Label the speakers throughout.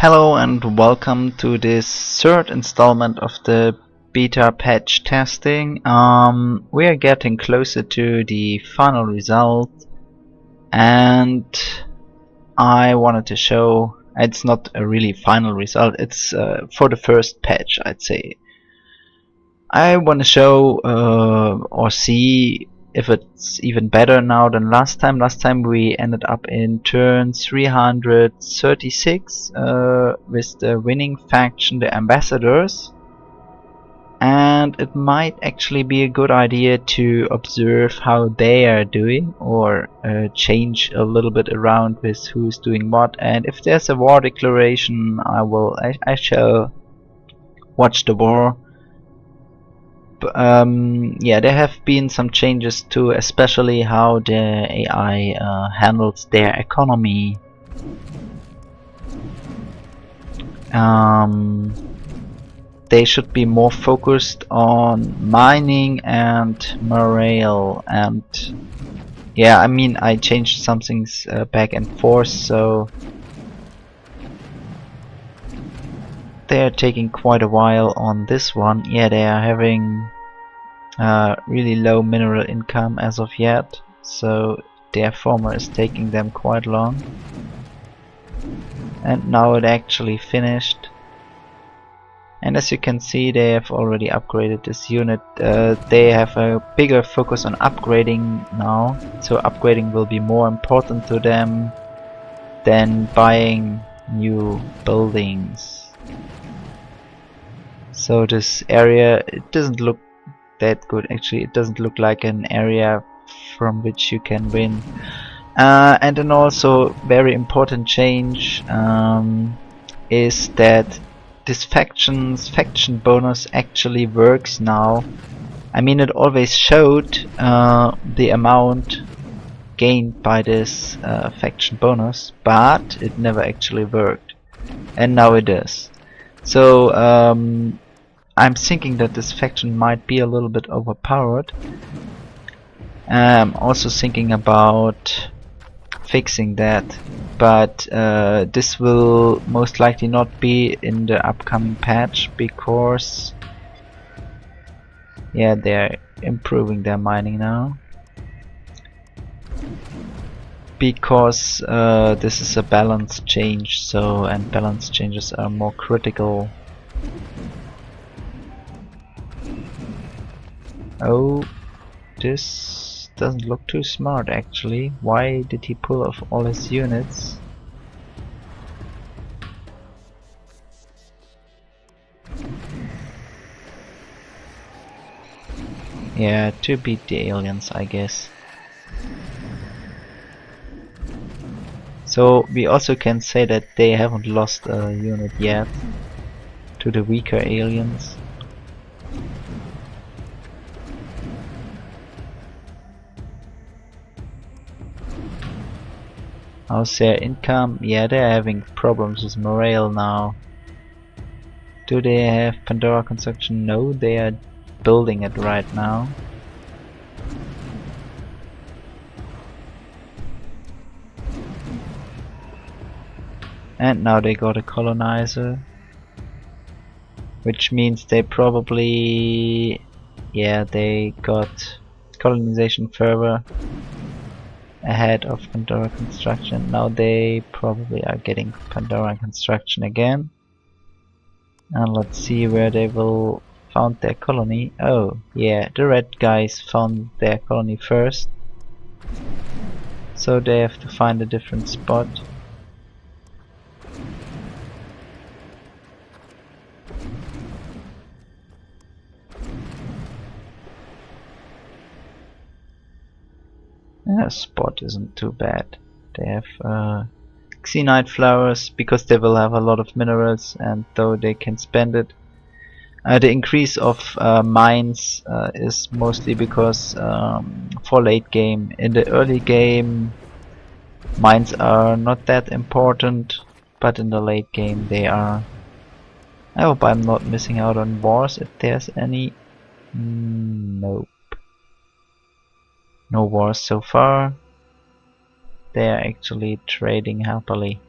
Speaker 1: Hello and welcome to this third installment of the beta patch testing. We are getting closer to the final result, and I wanted to show it's not a really final result, it's for the first patch, I'd say. I want to show or see if it's even better now than last time. Last time we ended up in turn 336 with the winning faction, the ambassadors, and it might actually be a good idea to observe how they are doing, or change a little bit around with who's doing what. And if there's a war declaration, I shall watch the war. Yeah, there have been some changes too, especially how the AI handles their economy. They should be more focused on mining and morale, and yeah, I mean, I changed some things back and forth, so they're taking quite a while on this one. Yeah, they are having really low mineral income as of yet, so their farmer is taking them quite long. And now it actually finished. And as you can see, they have already upgraded this unit. They have a bigger focus on upgrading now, so upgrading will be more important to them than buying new buildings. So this area, it doesn't look that good actually. It doesn't look like an area from which you can win. And then also very important change is that this faction bonus actually works now. I mean, it always showed the amount gained by this faction bonus, but it never actually worked, and now it does. So I'm thinking that this faction might be a little bit overpowered. I'm also thinking about fixing that, but this will most likely not be in the upcoming patch, because yeah, they're improving their mining now, because this is a balance change, so, and balance changes are more critical. Oh, this doesn't look too smart actually. Why did he pull off all his units? Yeah, to beat the aliens, I guess. So we also can say that they haven't lost a unit yet to the weaker aliens. How's their income? Yeah, they're having problems with morale now. Do they have Pandora construction? No, they are building it right now. And now they got a colonizer, which means they probably, yeah, they got colonization further ahead of Pandora construction. Now they probably are getting Pandora construction again. And let's see where they will found their colony. Oh yeah, the red guys found their colony first, so they have to find a different spot. Spot isn't too bad. They have xenite flowers because they will have a lot of minerals, and though they can spend it. The increase of mines is mostly because for late game. In the early game, mines are not that important, but in the late game they are. I hope I'm not missing out on wars if there's any. Nope. No wars so far. They are actually trading happily.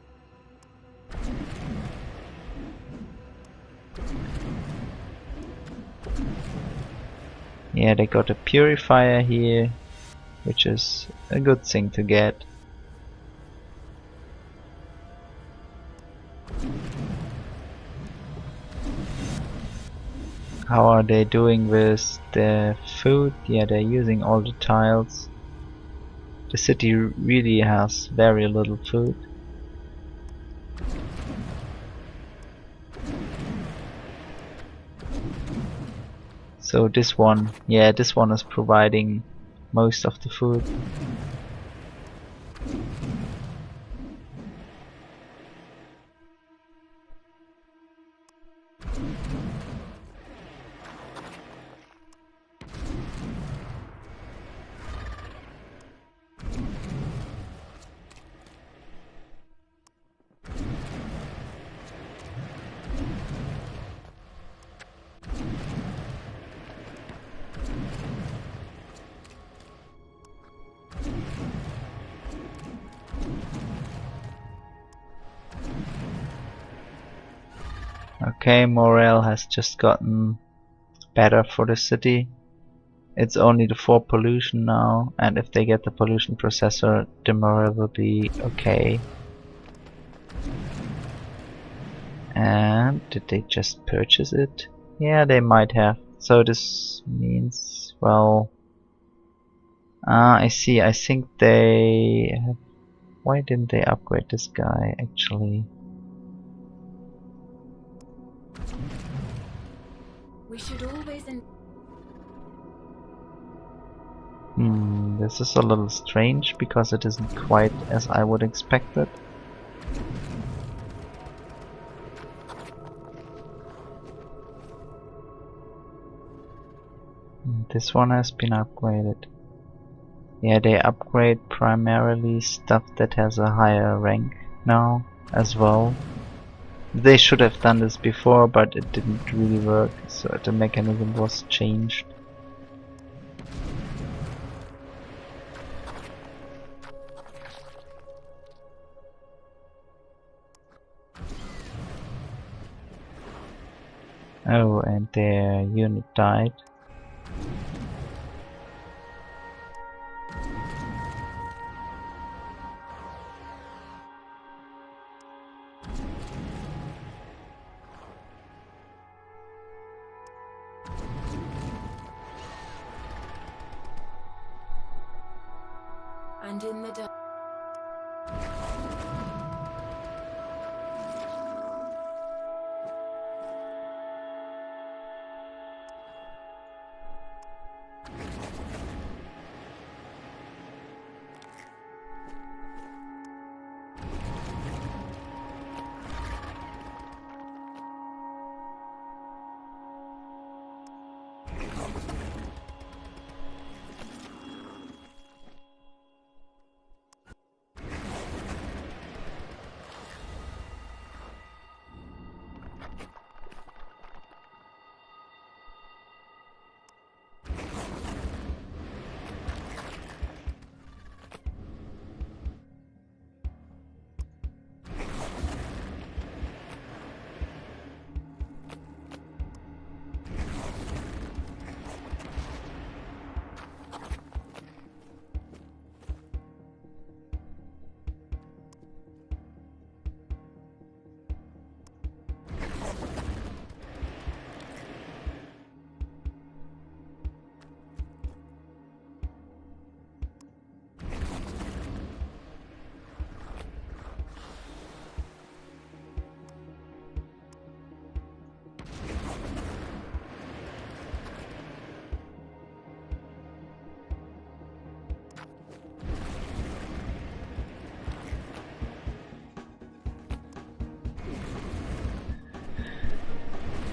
Speaker 1: Yeah, they got a purifier here, which is a good thing to get. How are they doing with the food? Yeah, they're using all the tiles. The city really has very little food. So this one, yeah, this one is providing most of the food. Okay, morale has just gotten better for the city. It's only the 4 pollution now, and if they get the pollution processor, the morale will be okay. And did they just purchase it? Yeah, they might have. So this means, well, I see. I think they have. Why didn't they upgrade this guy actually?
Speaker 2: We should always.
Speaker 1: This is a little strange because it isn't quite as I would expect it. This one has been upgraded. Yeah, they upgrade primarily stuff that has a higher rank now as well. They should have done this before, but it didn't really work, so the mechanism was changed. Oh, and their unit died.
Speaker 2: And in the dark.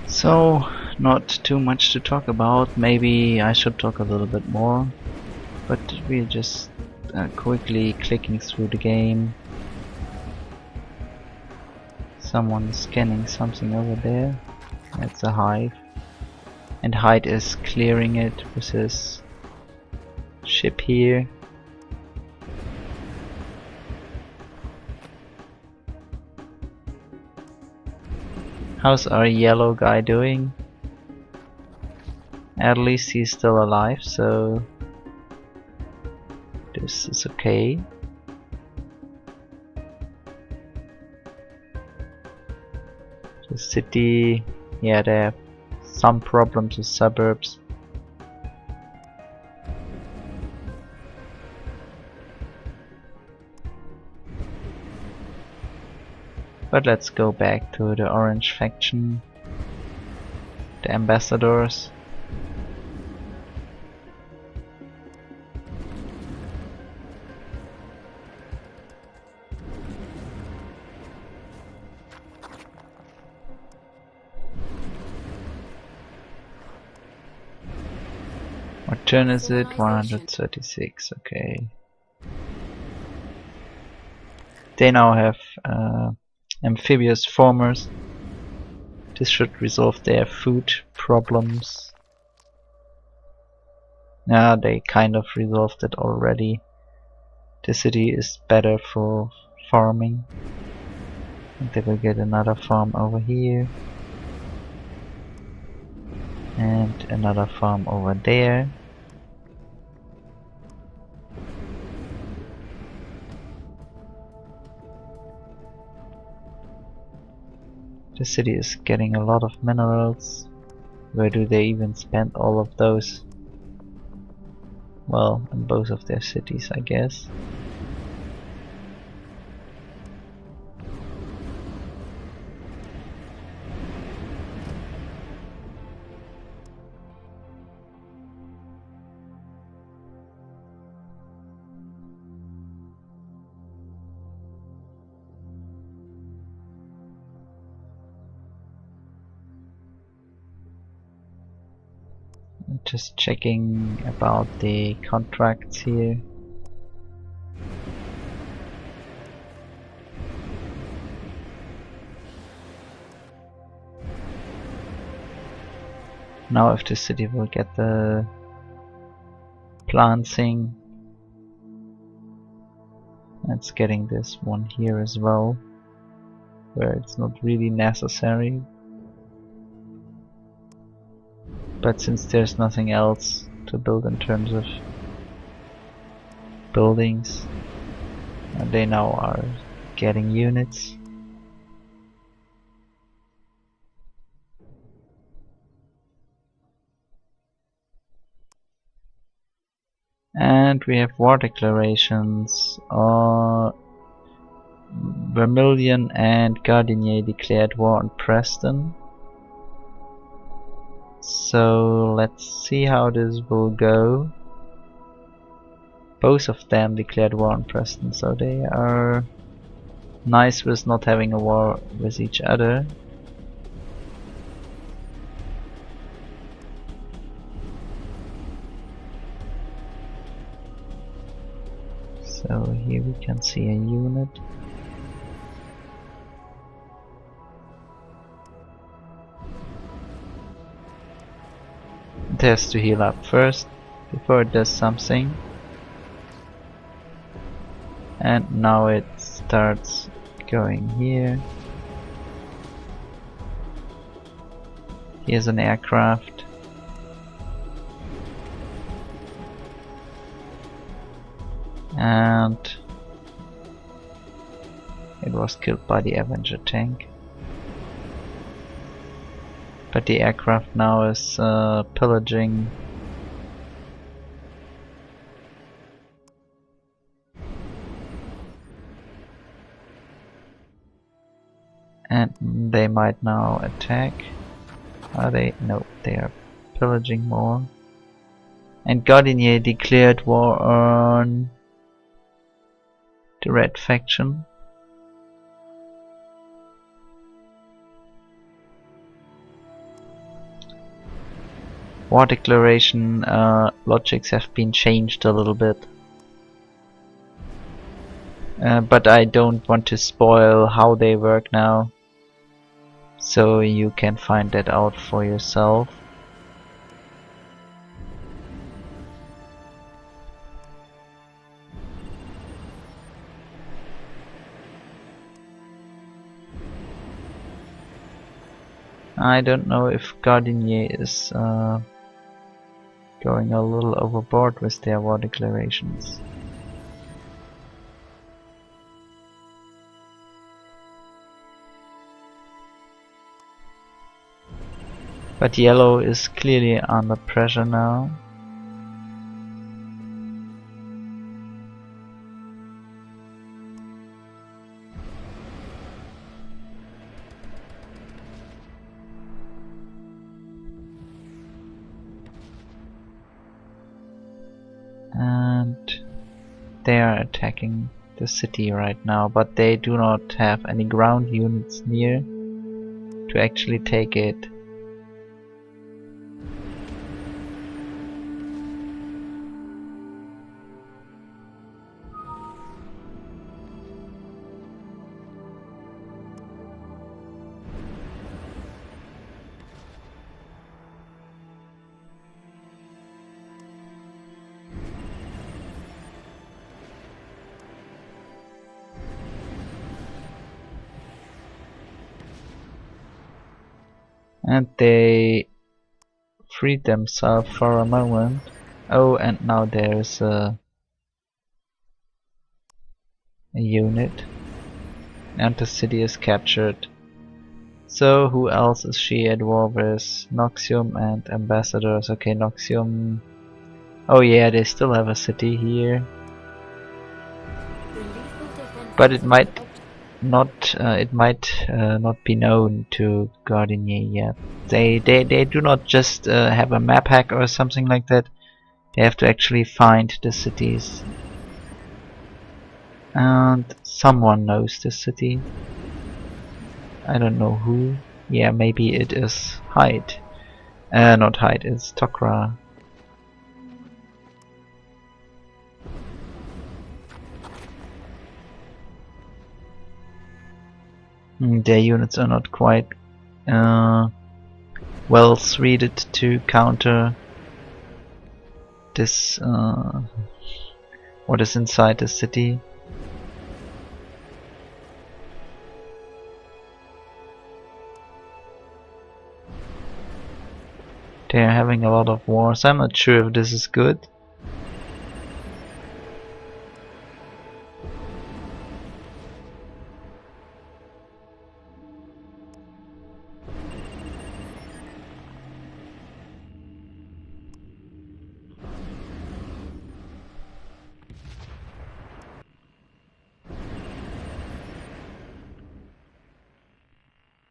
Speaker 1: So, not too much to talk about. Maybe I should talk a little bit more, but we're just quickly clicking through the game. Someone is scanning something over there. That's a hive. And Hyde is clearing it with his ship here. How's our yellow guy doing? At least he's still alive, so this is okay. The city, yeah, they have some problems with suburbs. But let's go back to the orange faction, the ambassadors. What turn is it? 136, okay. They now have amphibious formers. This should resolve their food problems. Yeah, they kind of resolved it already. The city is better for farming. And they will get another farm over here. And another farm over there. The city is getting a lot of minerals. Where do they even spend all of those? Well, in both of their cities, I guess. Just checking about the contracts here. Now if the city will get the planting, it's getting this one here as well, where it's not really necessary. But since there's nothing else to build in terms of buildings, they now are getting units. And we have war declarations. Vermilion and Gardinier declared war on Preston. So let's see how this will go. Both of them declared war on Preston, so they are nice with not having a war with each other. So here we can see a unit. It has to heal up first before it does something. And now it starts going here. Here's an aircraft. And it was killed by the Avenger tank. But the aircraft now is pillaging. And they might now attack. Are they? No, they are pillaging more. And Gardinier declared war on the red faction. War declaration logics have been changed a little bit. But I don't want to spoil how they work now. So you can find that out for yourself. I don't know if Gardinier is going a little overboard with their war declarations. But yellow is clearly under pressure now. And they are attacking the city right now, but they do not have any ground units near to actually take it. And they freed themselves for a moment. Oh, and now there's a unit. And the city is captured. So who else is she at war with? Noxium and ambassadors. Okay, Noxium. Oh yeah, they still have a city here. But it might not be known to Gardenier yet. They do not just have a map hack or something like that. They have to actually find the cities. And someone knows the city. I don't know who. Yeah, maybe it is Hyde. Not Hyde, it's Tok'ra. Their units are not quite well suited to counter this what is inside the city. They are having a lot of wars. I'm not sure if this is good.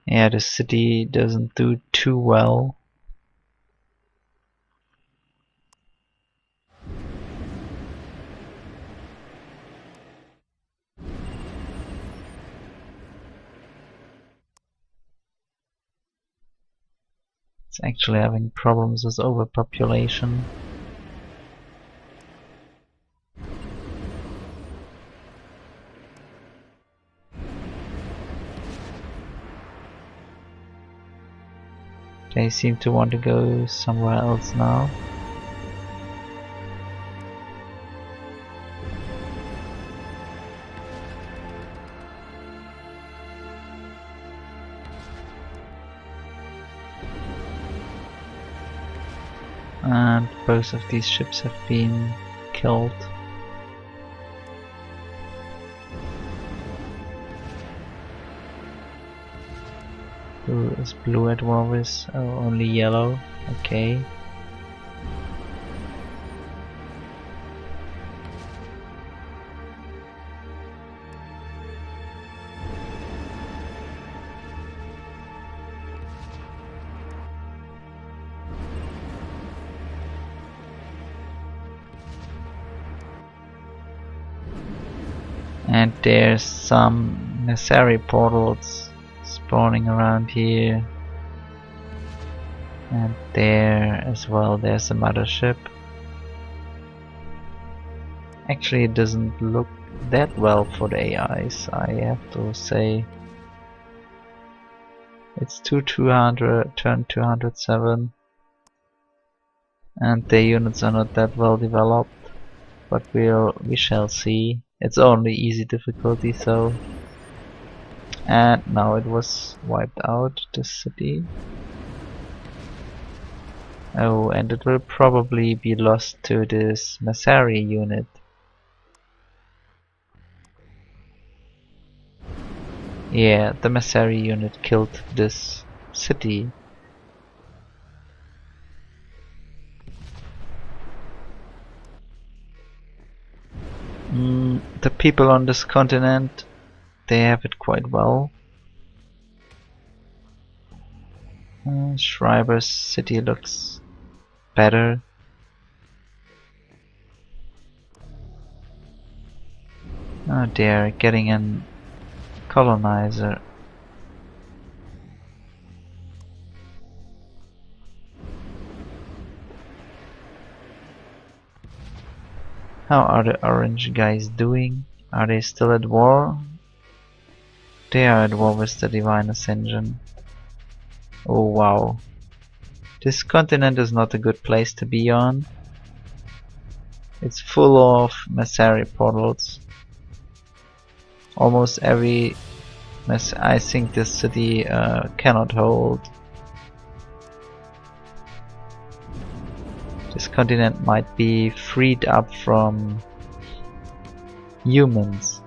Speaker 1: Yeah, the city doesn't do too well. It's actually having problems with overpopulation. They seem to want to go somewhere else now. And both of these ships have been killed. Who is blue at war with? Oh, only yellow. Okay. And there's some necessary portals spawning around here. And there as well, there's a mothership. Actually, it doesn't look that well for the AIs, I have to say. It's 200, turn 207. And the units are not that well developed. But we shall see. It's only easy difficulty, so. And now it was wiped out, this city. Oh, and it will probably be lost to this Masari unit. Yeah, the Masari unit killed this city. The people on this continent, they have it quite well. Schreiber's city looks better. Oh, they're getting a colonizer. How are the orange guys doing? Are they still at war? They are at war with the Divine Ascension. Oh wow. This continent is not a good place to be on. It's full of Masari portals. Almost every I think this city cannot hold. This continent might be freed up from humans.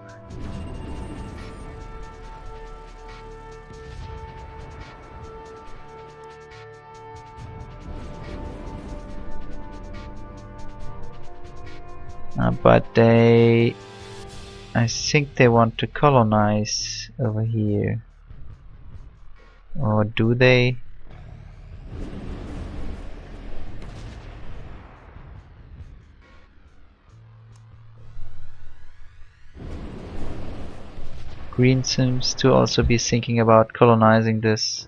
Speaker 1: But I think they want to colonize over here. Or do they? Green seems to also be thinking about colonizing this.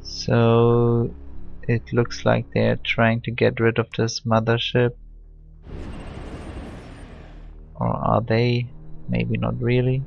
Speaker 1: So it looks like they're trying to get rid of this mothership. Or are they? Maybe not really.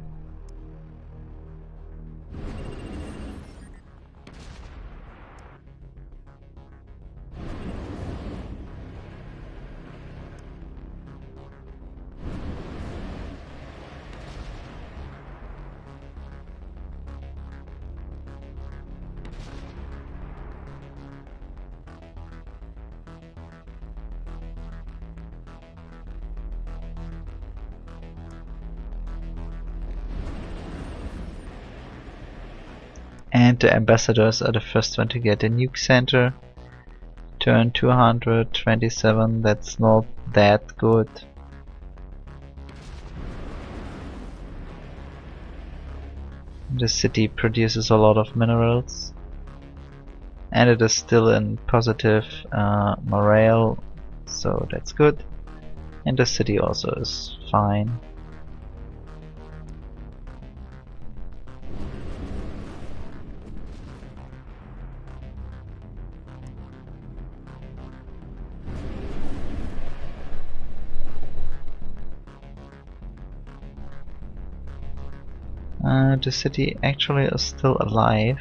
Speaker 1: And the ambassadors are the first one to get a nuke center. Turn 227, that's not that good. The city produces a lot of minerals. And it is still in positive morale, so that's good. And the city also is fine. The city actually is still alive.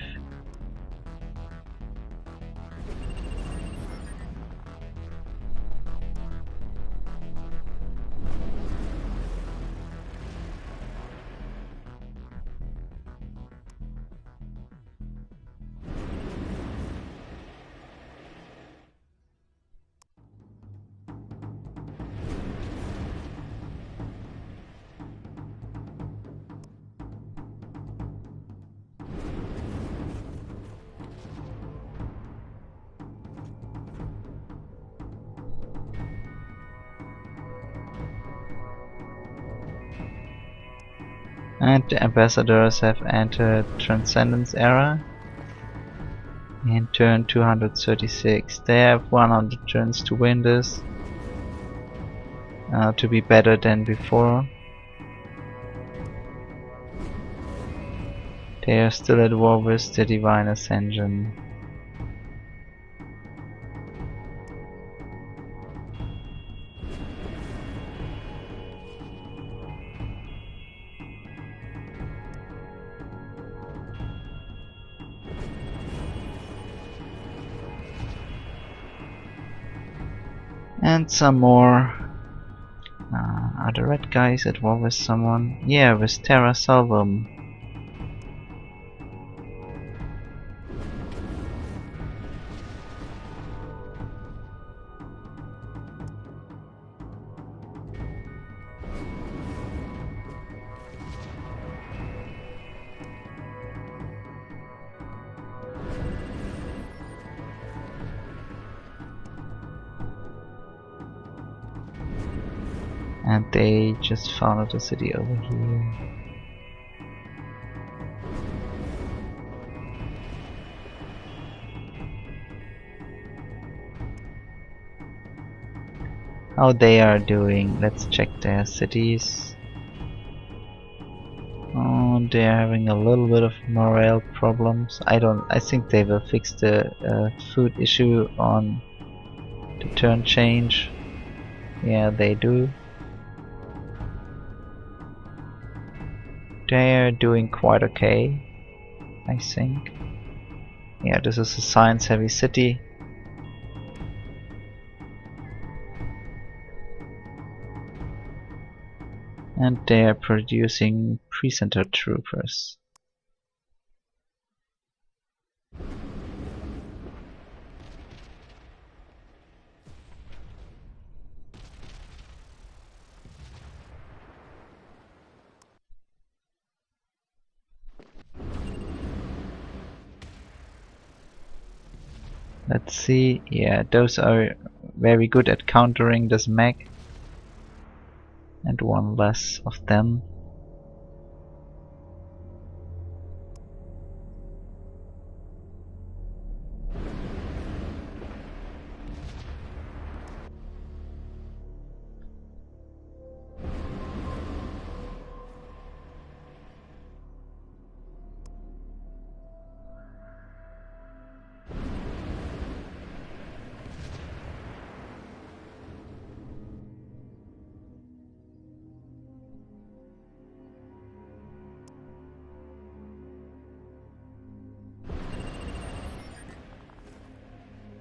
Speaker 1: And the ambassadors have entered Transcendence era in turn 236. They have 100 turns to win this, to be better than before. They are still at war with the Divine Ascension. And some more Are the red guys at war with someone? Yeah, with Terra Salvum. And they just founded a city over here. How they are doing, let's check their cities. Oh, they're having a little bit of morale problems. I think they will fix the food issue on the turn change. Yeah, they do. They're doing quite okay, I think. Yeah, this is a science heavy city. And they're producing pre-center troopers. Let's see, yeah, those are very good at countering this mech. And one less of them.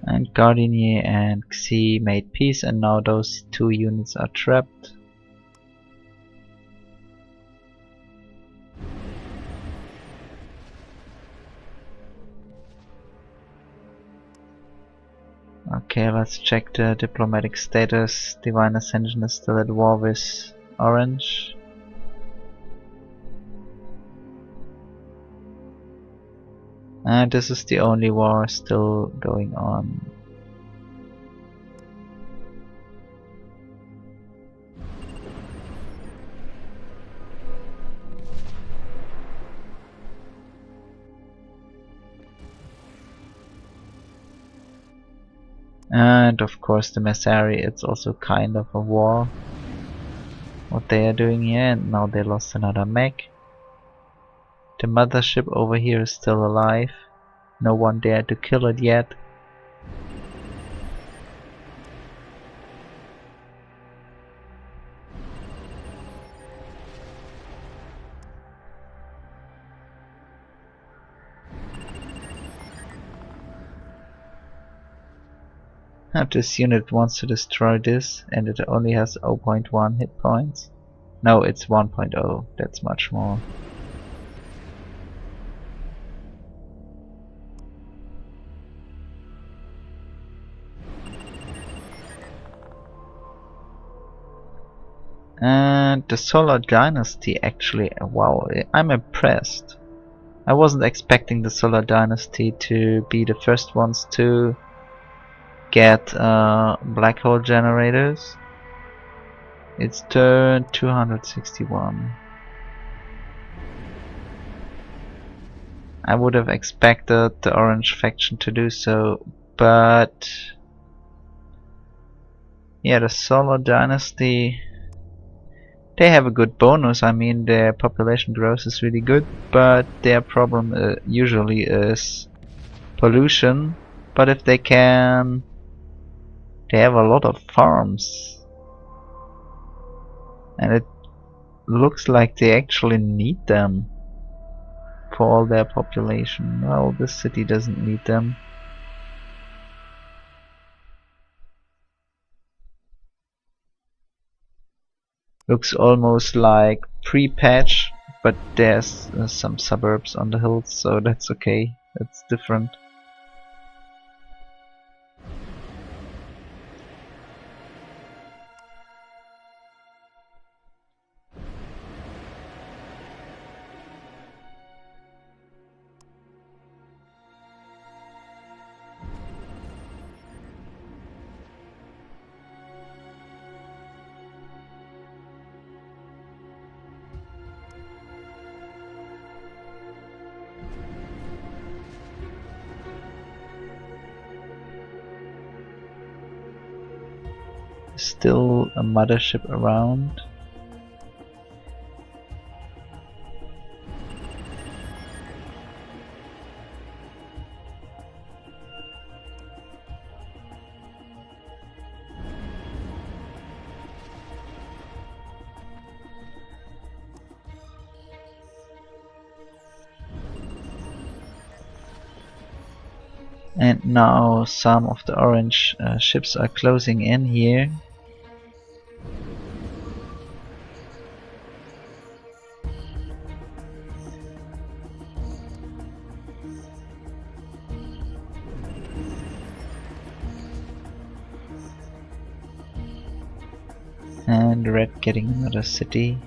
Speaker 1: And Gardinier and Xi made peace, and now those two units are trapped. Okay, let's check the diplomatic status. Divine Ascension is still at war with Orange. And this is the only war still going on. And of course the Messari, it's also kind of a war. What they are doing here, and now they lost another mech. The mothership over here is still alive. No one dared to kill it yet. And this unit wants to destroy this, and it only has 0.1 hit points. No, it's 1.0, that's much more. And the Solar Dynasty actually, wow, I'm impressed. I wasn't expecting the Solar Dynasty to be the first ones to get black hole generators. It's turn 261. I would have expected the orange faction to do so, but yeah, the Solar Dynasty, they have a good bonus. I mean, their population growth is really good, but their problem usually is pollution. But if they can, they have a lot of farms, and it looks like they actually need them for all their population. Well, this city doesn't need them. Looks almost like pre-patch, but there's some suburbs on the hills, so that's okay. That's different. Still a mothership around. And now some of the orange ships are closing in here. And red getting another city.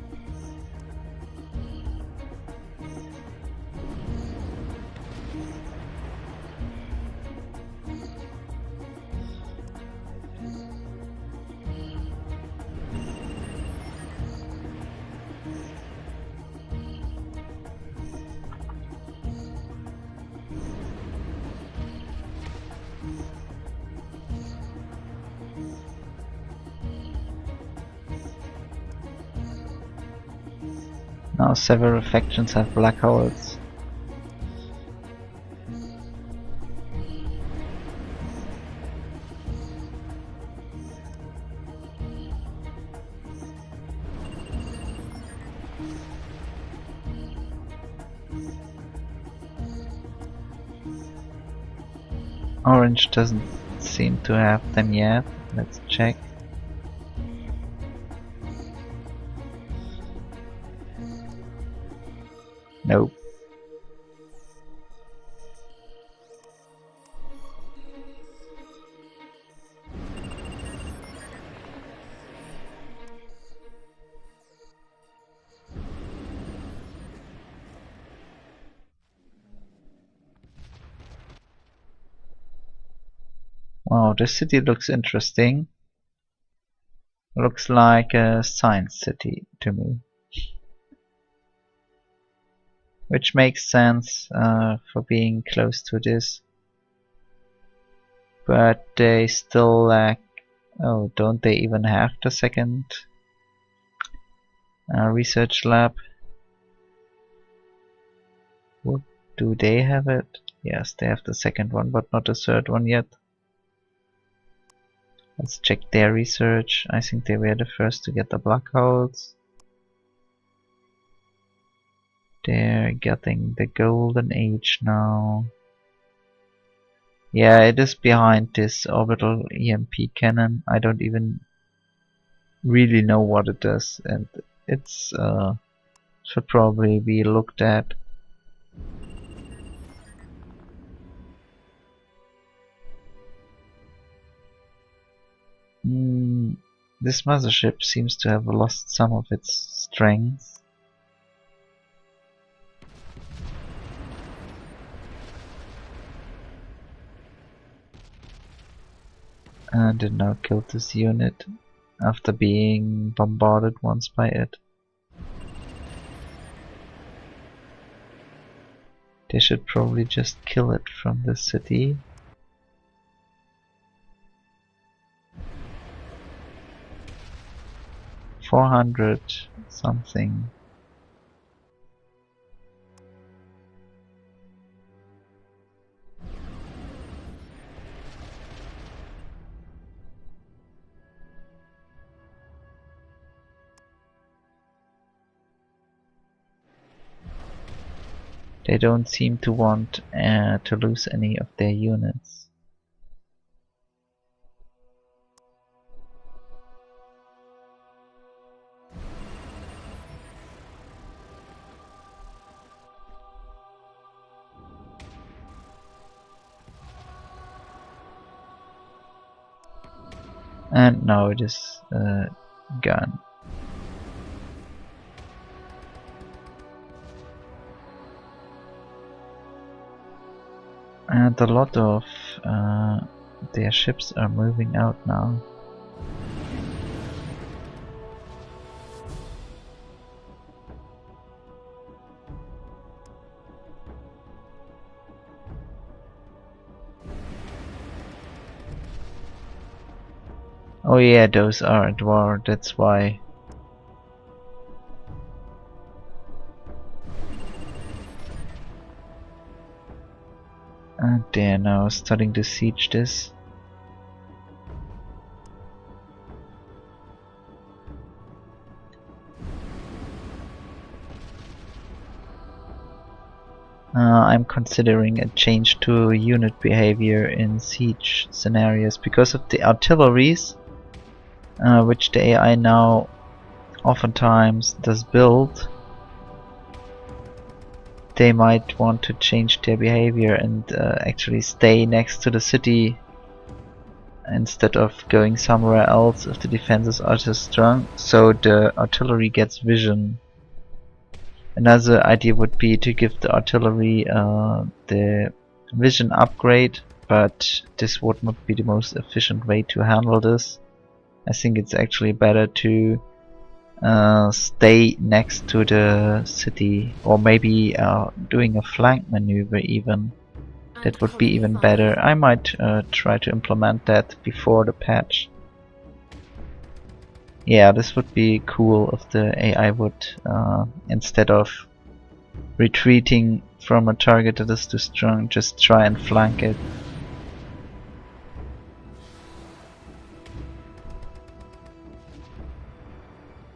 Speaker 1: Now several factions have black holes. Orange doesn't seem to have them yet. Let's check. Nope. Wow, this city looks interesting. Looks like a science city to me. Which makes sense for being close to this. But they still lack... Oh, don't they even have the second research lab? What, do they have it? Yes, they have the second one, but not the third one yet. Let's check their research. I think they were the first to get the black holes. They're getting the golden age now. Yeah, it is behind this orbital EMP cannon. I don't even really know what it does, and it's should probably be looked at. This mothership seems to have lost some of its strength. And it now killed this unit after being bombarded once by it. They should probably just kill it from the city. $400 something. They don't seem to want to lose any of their units. And now it is gone. And a lot of their ships are moving out now. Oh yeah, those are at war, that's why. And they are now starting to siege this. I'm considering a change to unit behavior in siege scenarios because of the artilleries, which the AI now oftentimes does build. They might want to change their behavior and actually stay next to the city instead of going somewhere else if the defenses are too strong, so the artillery gets vision. Another idea would be to give the artillery the vision upgrade, but this would not be the most efficient way to handle this. I think it's actually better to stay next to the city, or maybe doing a flank maneuver even. That would be even better. I might try to implement that before the patch. Yeah, this would be cool if the AI would, instead of retreating from a target that is too strong, just try and flank it.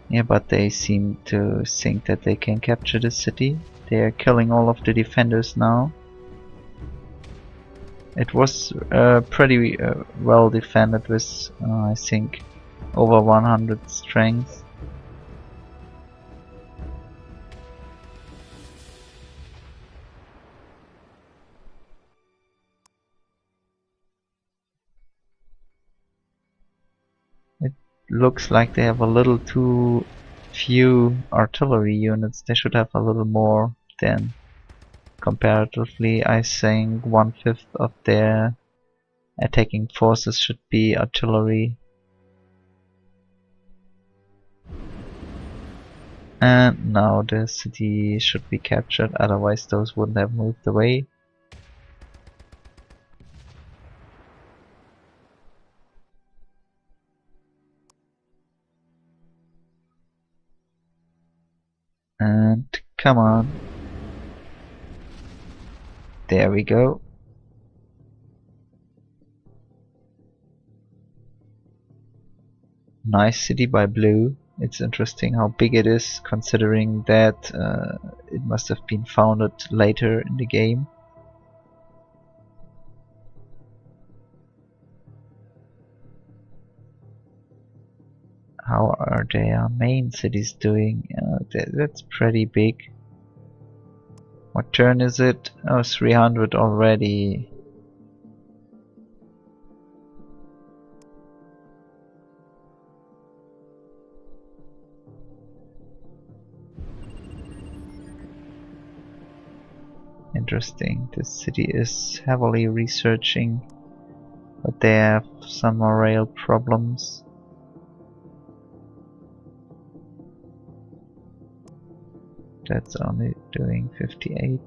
Speaker 1: Yeah, but they seem to think that they can capture the city. They are killing all of the defenders now. It was pretty well defended with, I think, over 100 strength. It looks like they have a little too few artillery units. They should have a little more then. Comparatively, I think 1/5 of their attacking forces should be artillery. And now the city should be captured, otherwise those wouldn't have moved away. And come on. There we go. Nice city by blue. It's interesting how big it is, considering that it must have been founded later in the game. How are their main cities doing? That's pretty big. What turn is it? Oh, 300 already. Interesting. This city is heavily researching, but they have some morale problems. That's only doing 58.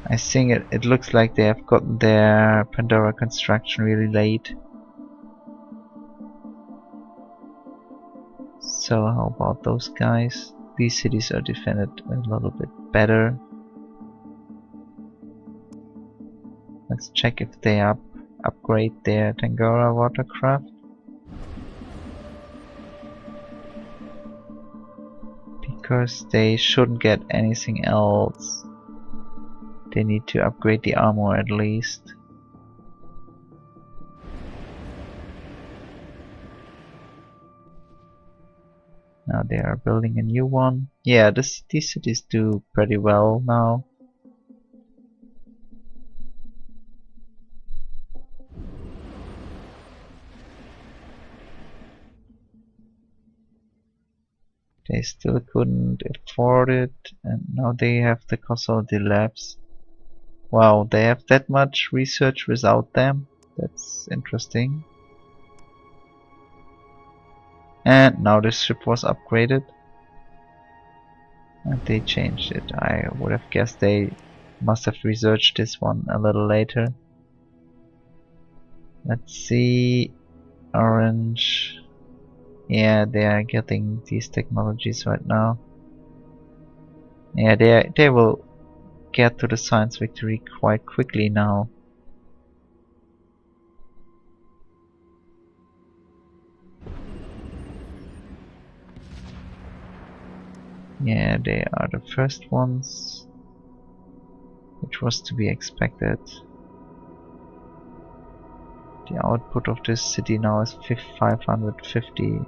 Speaker 1: I think it looks like they have gotten their Pandora construction really late. So how about those guys? These cities are defended a little bit better. Let's check if they upgrade their Tangora watercraft. Because they shouldn't get anything else. They need to upgrade the armor at least. Now they are building a new one. Yeah, these cities do pretty well now. They still couldn't afford it, and now they have the causality labs. Wow, they have that much research without them? That's interesting. And now this ship was upgraded. And they changed it. I would have guessed they must have researched this one a little later. Let's see. Orange. Yeah, they are getting these technologies right now. Yeah, they will get to the science victory quite quickly now. Yeah, they are the first ones, which was to be expected. The output of this city now is 550.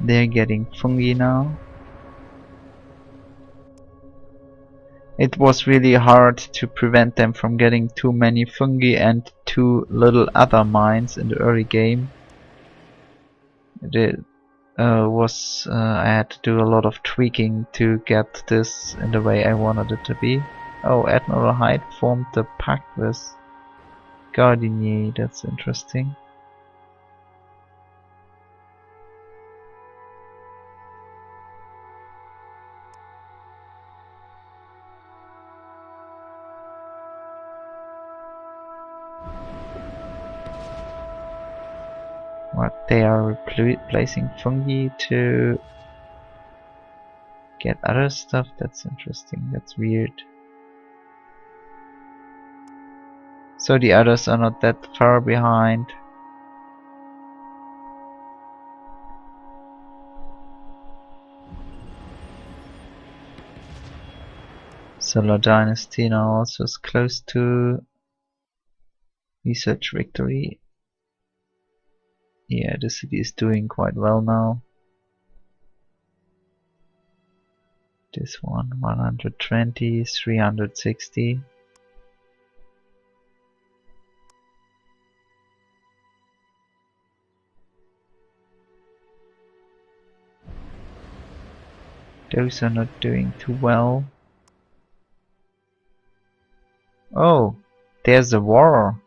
Speaker 1: They're getting fungi now. It was really hard to prevent them from getting too many fungi and too little other mines in the early game. It I had to do a lot of tweaking to get this in the way I wanted it to be. Oh, Admiral Hyde formed the pact with Gardinier, that's interesting. What, they are replacing fungi to get other stuff? That's interesting, that's weird. So the others are not that far behind. Solar Dynasty now also is close to research victory. Yeah, the city is doing quite well now. This one, 120, 360. Those are not doing too well. Oh, there's a war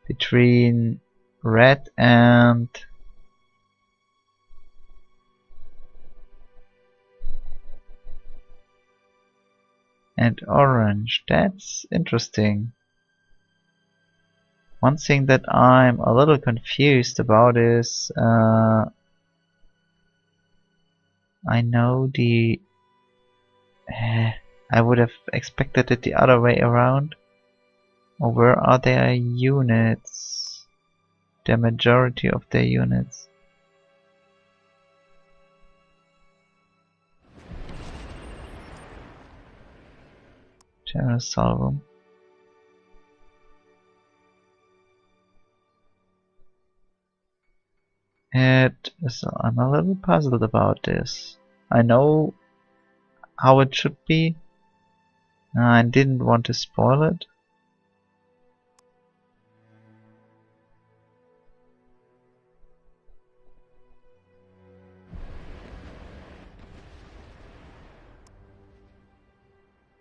Speaker 1: between red and orange. That's interesting. One thing that I'm a little confused about is I know the I would have expected it the other way around. Or where are their units? The majority of their units. Terra Salvum. I'm a little puzzled about this. I know how it should be. I didn't want to spoil it.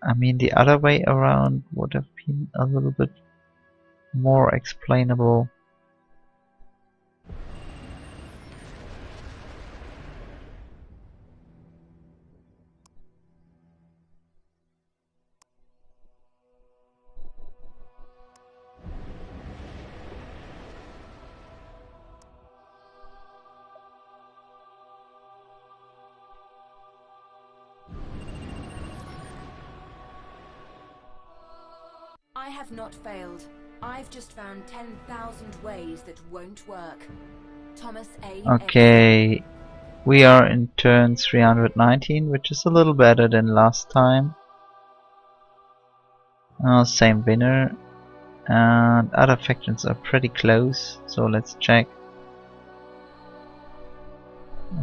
Speaker 1: I mean, the other way around would have been a little bit more explainable.
Speaker 2: I have not failed. I've just found 10,000 ways that won't work. Thomas A.
Speaker 1: Okay, we are in turn 319, which is a little better than last time. Same winner. and other factions are pretty close, so let's check.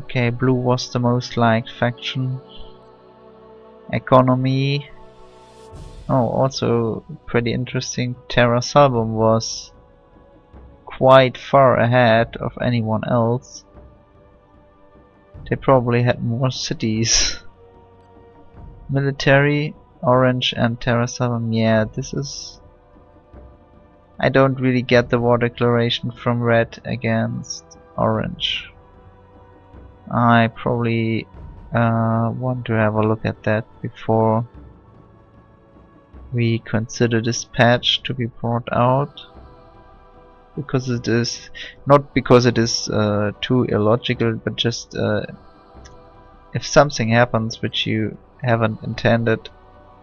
Speaker 1: Okay, blue was the most liked faction. Economy. Oh, also pretty interesting. Terra Salbum was quite far ahead of anyone else. They probably had more cities. Military, Orange and Terra Salbum. Yeah, this is... I don't really get the war declaration from Red against Orange. I probably want to have a look at that before we consider this patch to be brought out, because it is not because it is too illogical, but just if something happens which you haven't intended,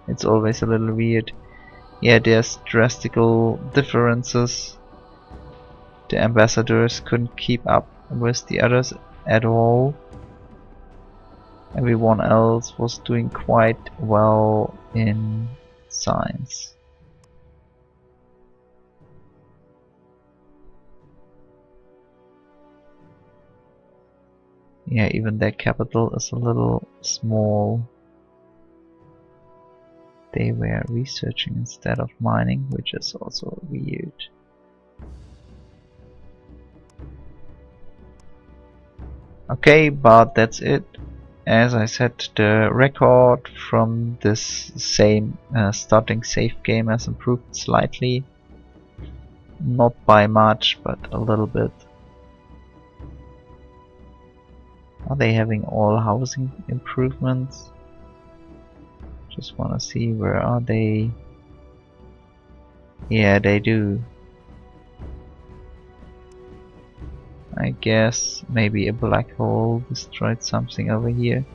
Speaker 1: it's always a little weird. Yeah, there's drastical differences. The ambassadors couldn't keep up with the others at all. Everyone else was doing quite well in science. Yeah, even their capital is a little small. They were researching instead of mining, which is also weird. Okay, but that's it. As I said, the record from this same starting safe game has improved slightly. Not by much, but a little bit. Are they having all housing improvements? Just wanna see, where are they? Yeah, they do. I guess maybe a black hole destroyed something over here,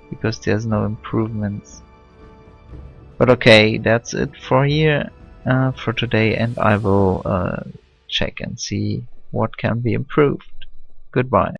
Speaker 1: because there's no improvements. But okay, that's it for here for today, and I will check and see what can be improved. Goodbye.